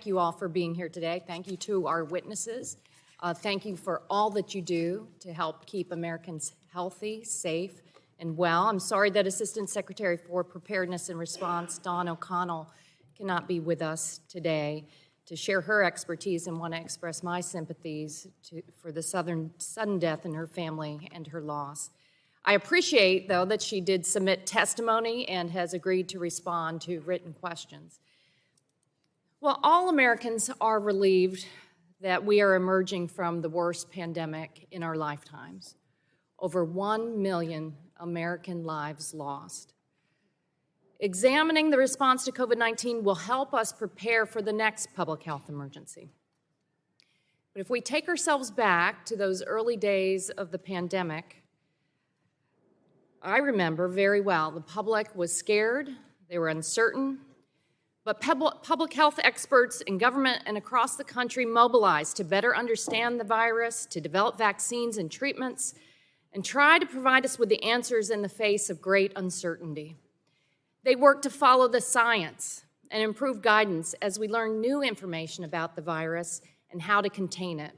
thank you all for being here today. Thank you to our witnesses. Thank you for all that you do to help keep Americans healthy, safe, and well. I'm sorry that Assistant Secretary for Preparedness and Response, Dawn O'Connell, cannot be with us today to share her expertise, and want to express my sympathies for the sudden death in her family and her loss. I appreciate, though, that she did submit testimony and has agreed to respond to written questions. Well, all Americans are relieved that we are emerging from the worst pandemic in our lifetimes. Over 1 million American lives lost. Examining the response to COVID-19 will help us prepare for the next public health emergency. But if we take ourselves back to those early days of the pandemic, I remember very well the public was scared, they were uncertain, but public health experts in government and across the country mobilized to better understand the virus, to develop vaccines and treatments, and try to provide us with the answers in the face of great uncertainty. They worked to follow the science and improve guidance as we learn new information about the virus and how to contain it.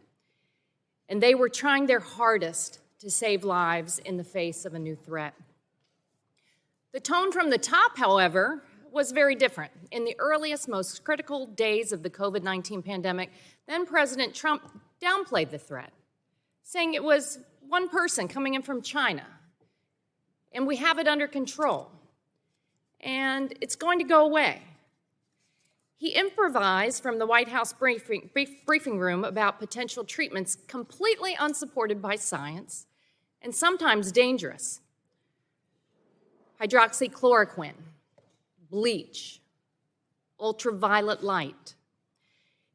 And they were trying their hardest to save lives in the face of a new threat. The tone from the top, however, was very different. In the earliest, most critical days of the COVID-19 pandemic, then President Trump downplayed the threat, saying it was one person coming in from China, and we have it under control, and it's going to go away. He improvised from the White House briefing room about potential treatments completely unsupported by science and sometimes dangerous. Hydroxychloroquine, bleach, ultraviolet light.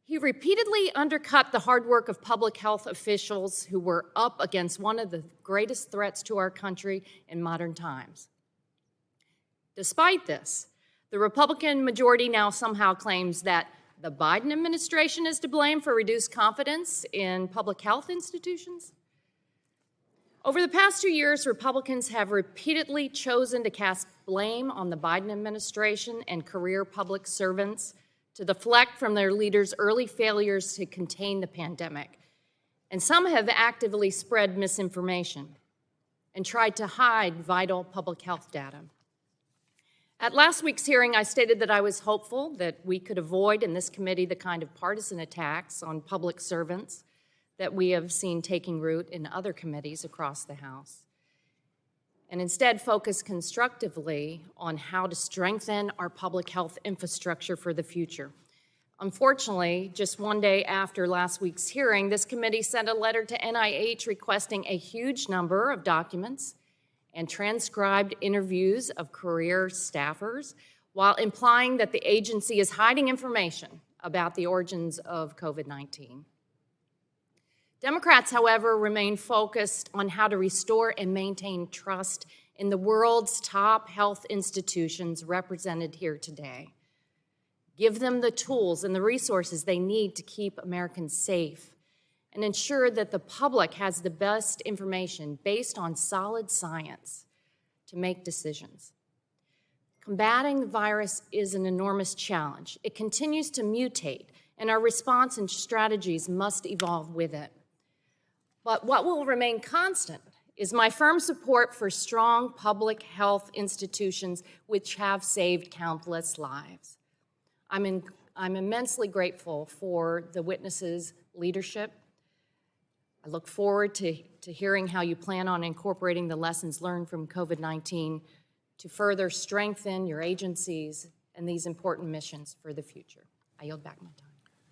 He repeatedly undercut the hard work of public health officials who were up against one of the greatest threats to our country in modern times. Despite this, the Republican majority now somehow claims that the Biden administration is to blame for reduced confidence in public health institutions. Over the past 2 years, Republicans have repeatedly chosen to cast blame on the Biden administration and career public servants to deflect from their leaders' early failures to contain the pandemic. And some have actively spread misinformation and tried to hide vital public health data. At last week's hearing, I stated that I was hopeful that we could avoid in this committee the kind of partisan attacks on public servants that we have seen taking root in other committees across the House, and instead focus constructively on how to strengthen our public health infrastructure for the future. Unfortunately, just one day after last week's hearing, this committee sent a letter to NIH requesting a huge number of documents and transcribed interviews of career staffers, while implying that the agency is hiding information about the origins of COVID-19. Democrats, however, remain focused on how to restore and maintain trust in the world's top health institutions represented here today. Give them the tools and the resources they need to keep Americans safe, and ensure that the public has the best information based on solid science to make decisions. Combating the virus is an enormous challenge. It continues to mutate, and our response and strategies must evolve with it. But what will remain constant is my firm support for strong public health institutions which have saved countless lives. I'm immensely grateful for the witnesses' leadership. I look forward to hearing how you plan on incorporating the lessons learned from COVID-19 to further strengthen your agencies and these important missions for the future. I yield back my time.